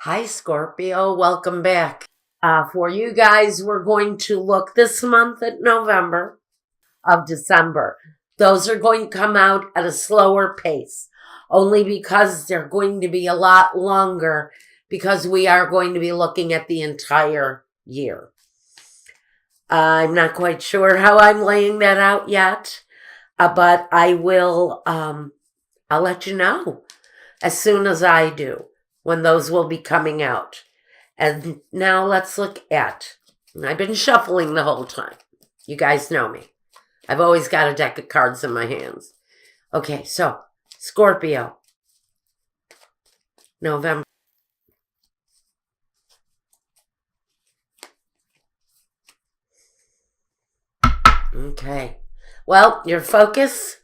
Hi, Scorpio. Welcome back. For you guys, we're going to look this month at November of December. Those are going to come out at a slower pace, only because they're going to be a lot longer because we are going to be looking at the entire year. I'm not quite sure how I'm laying that out yet, but I will, I'll let you know as soon as I do when those will be coming out. And now let's look at, I've been shuffling the whole time. You guys know me. I've always got a deck of cards in my hands. Okay, so Scorpio, November. Okay. Well, your focus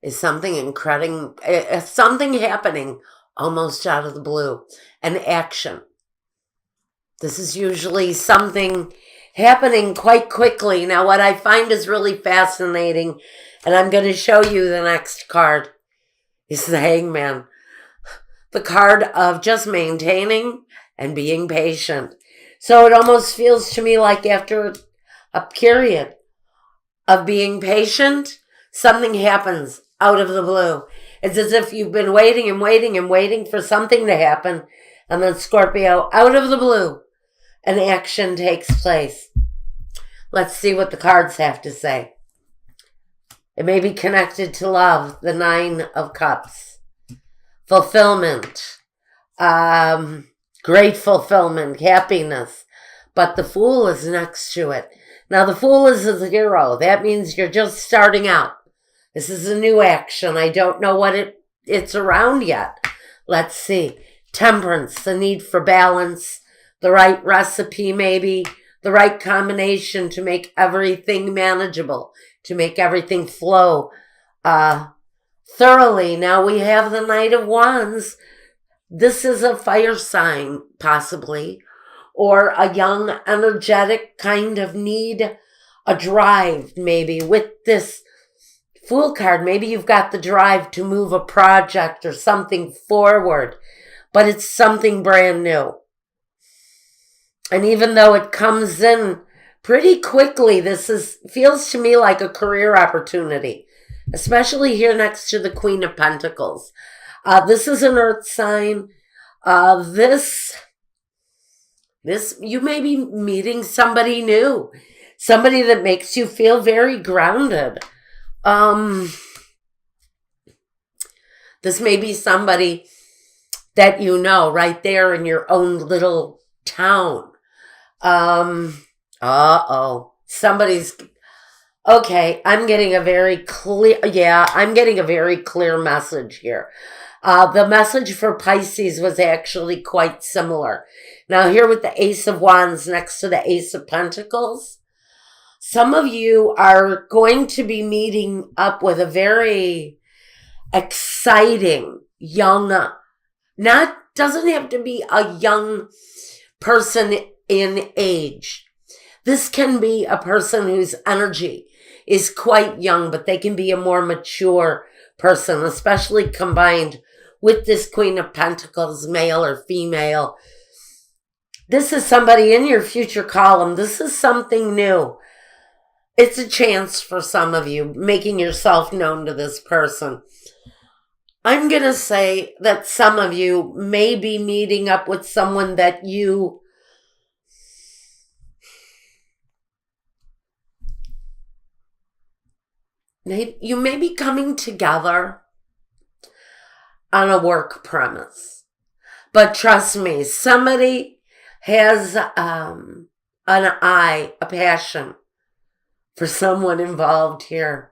is something incredible, something happening almost out of the blue, an action. This is usually something happening quite quickly. Now, what I find is really fascinating, and I'm going to show you the next card, is the Hangman. The card of just maintaining and being patient. So it almost feels to me like after a period of being patient, something happens out of the blue. It's as if you've been waiting and waiting and waiting for something to happen, and then Scorpio, out of the blue, an action takes place. Let's see what the cards have to say. It may be connected to love, the Nine of Cups. Fulfillment, great fulfillment, happiness. But the Fool is next to it. Now, the Fool is a 0. That means you're just starting out. This is a new action. I don't know what it's around yet. Let's see. Temperance, the need for balance, the right recipe maybe, the right combination to make everything manageable, to make everything flow thoroughly. Now we have the Knight of Wands. This is a fire sign, possibly, or a young, energetic kind of need, a drive maybe with this Fool card. Maybe you've got the drive to move a project or something forward, but it's something brand new. And even though it comes in pretty quickly, feels to me like a career opportunity, especially here next to the Queen of Pentacles. This is an earth sign. This you may be meeting somebody new, somebody that makes you feel very grounded. This may be somebody that you know right there in your own little town. Somebody's, okay, I'm getting a very clear message here. The message for Pisces was actually quite similar. Now here with the Ace of Wands next to the Ace of Pentacles, some of you are going to be meeting up with a very exciting young, doesn't have to be a young person in age. This can be a person whose energy is quite young, but they can be a more mature person, especially combined with this Queen of Pentacles, male or female. This is somebody in your future column. This is something new. It's a chance for some of you making yourself known to this person. I'm going to say that some of you may be meeting up with someone that you may be coming together on a work premise. But trust me, somebody has an eye, a passion for someone involved here.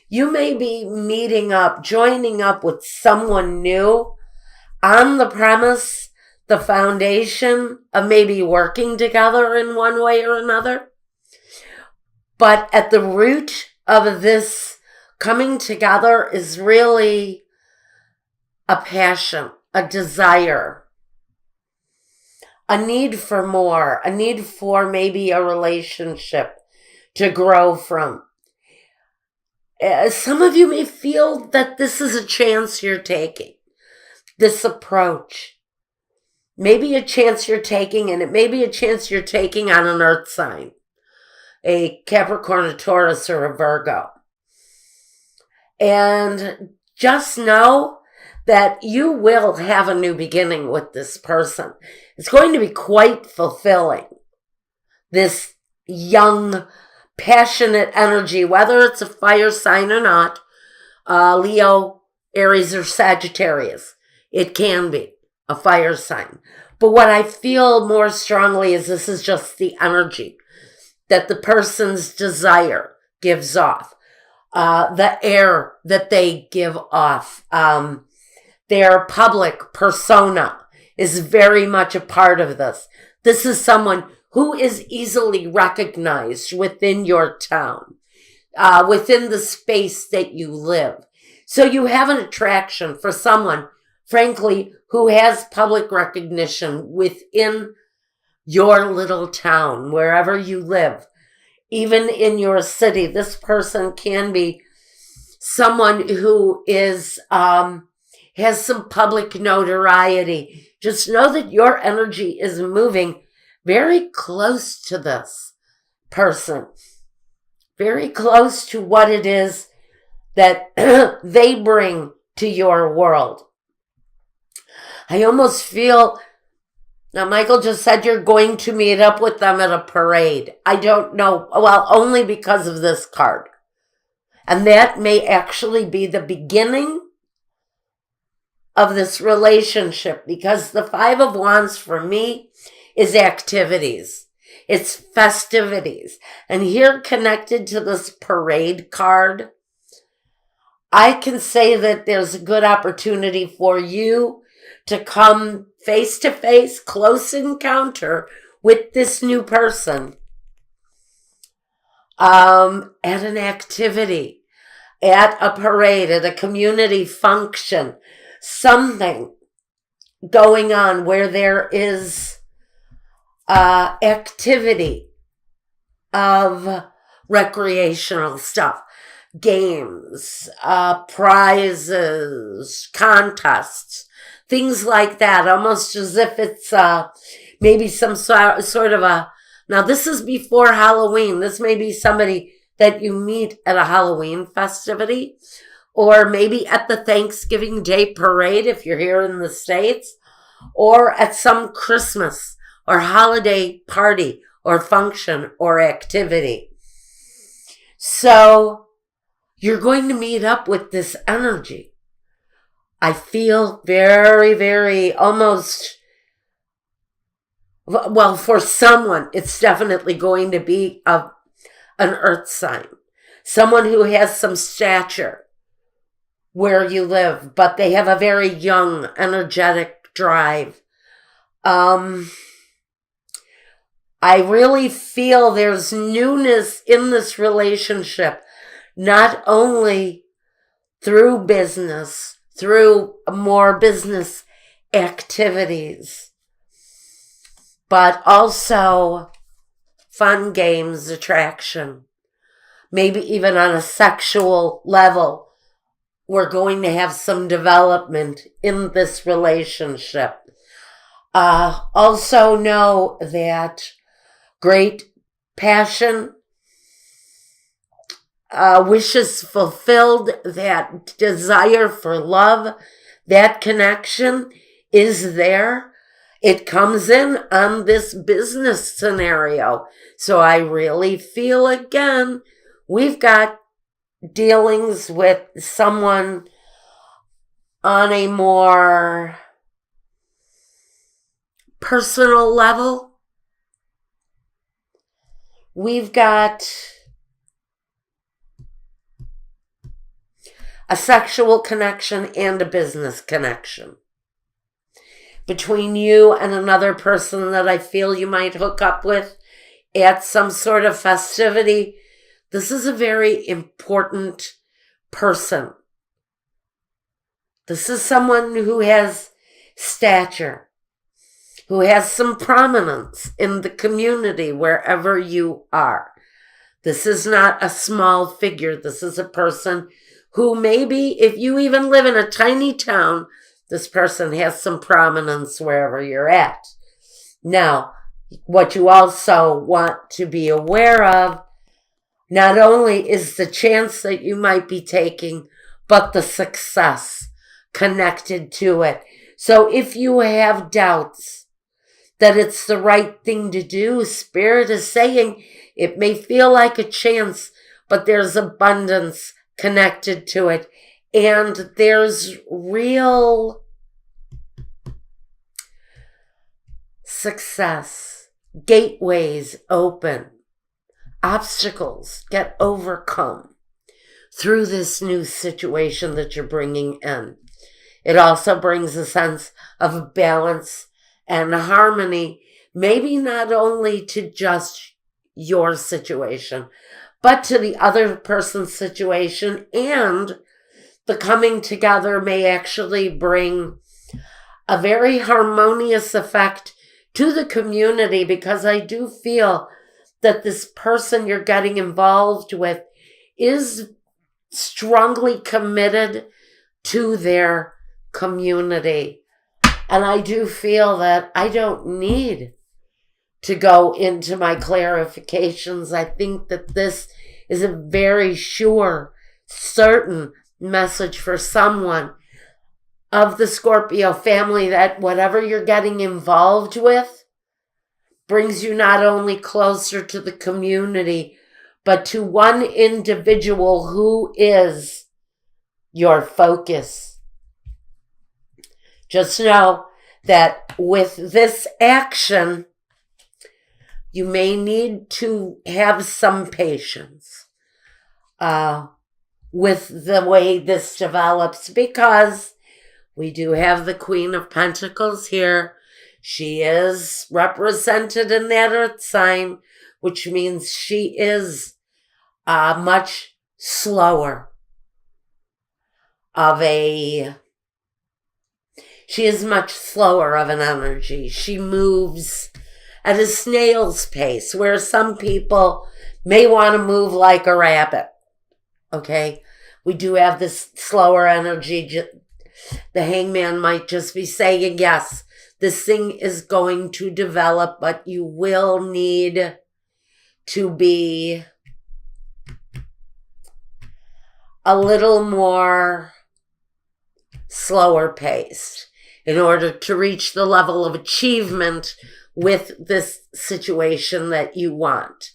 You may be meeting up, joining up with someone new on the premise, the foundation of maybe working together in one way or another. But at the root of this coming together is really a passion, a desire, a need for more, a need for maybe a relationship to grow from. Some of you may feel that this is a chance you're taking, this approach. maybe a chance you're taking, and it may be a chance you're taking on an earth sign, a Capricorn, a Taurus, or a Virgo. And just know that you will have a new beginning with this person. It's going to be quite fulfilling. This young, passionate energy, whether it's a fire sign or not, Leo, Aries, or Sagittarius, it can be a fire sign. But what I feel more strongly is this is just the energy that the person's desire gives off, the air that they give off. Their public persona is very much a part of this. This is someone who is easily recognized within your town, within the space that you live. So you have an attraction for someone, frankly, who has public recognition within your little town, wherever you live. Even in your city, this person can be someone who is has some public notoriety. Just know that your energy is moving very close to this person, very close to what it is that they bring to your world. I almost feel, now Michael just said you're going to meet up with them at a parade. I don't know, well, only because of this card. And that may actually be the beginning of this relationship, because the Five of Wands for me is activities. It's festivities. And here, connected to this parade card, I can say that there's a good opportunity for you to come face to face, close encounter with this new person at an activity, at a parade, at a community function, something going on where there is activity of recreational stuff, games, prizes, contests, things like that, almost as if it's maybe some sort of a, now this is before Halloween. This may be somebody that you meet at a Halloween festivity, or maybe at the Thanksgiving Day parade if you're here in the States, or at some Christmas or holiday party or function or activity. So you're going to meet up with this energy. I feel very, very almost, well, for someone, it's definitely going to be an earth sign. Someone who has some stature where you live, but they have a very young, energetic drive. I really feel there's newness in this relationship, not only through business, through more business activities, but also fun games, attraction, maybe even on a sexual level. We're going to have some development in this relationship. Also know that great passion, wishes fulfilled, that desire for love, that connection is there. It comes in on this business scenario. So I really feel, again, we've got dealings with someone on a more personal level. We've got a sexual connection and a business connection between you and another person that I feel you might hook up with at some sort of festivity. This is a very important person. This is someone who has stature, who has some prominence in the community wherever you are. This is not a small figure. This is a person who maybe, if you even live in a tiny town, This person has some prominence wherever you're at. Now, what you also want to be aware of, not only is the chance that you might be taking, but the success connected to it. So if you have doubts that it's the right thing to do, Spirit is saying it may feel like a chance, but there's abundance connected to it. And there's real success. Gateways open. Obstacles get overcome through this new situation that you're bringing in. It also brings a sense of balance and harmony, maybe not only to just your situation, but to the other person's situation, and the coming together may actually bring a very harmonious effect to the community, because I do feel that this person you're getting involved with is strongly committed to their community. And I do feel that I don't need to go into my clarifications. I think that this is a very sure, certain message for someone of the Scorpio family, that whatever you're getting involved with brings you not only closer to the community, but to one individual who is your focus. Just know that with this action, you may need to have some patience with the way this develops, because we do have the Queen of Pentacles here. She is represented in that Earth sign, which means she is much slower of an energy. She moves at a snail's pace, where some people may want to move like a rabbit. Okay? We do have this slower energy. The Hangman might just be saying, yes, this thing is going to develop, but you will need to be a little more slower paced in order to reach the level of achievement with this situation that you want.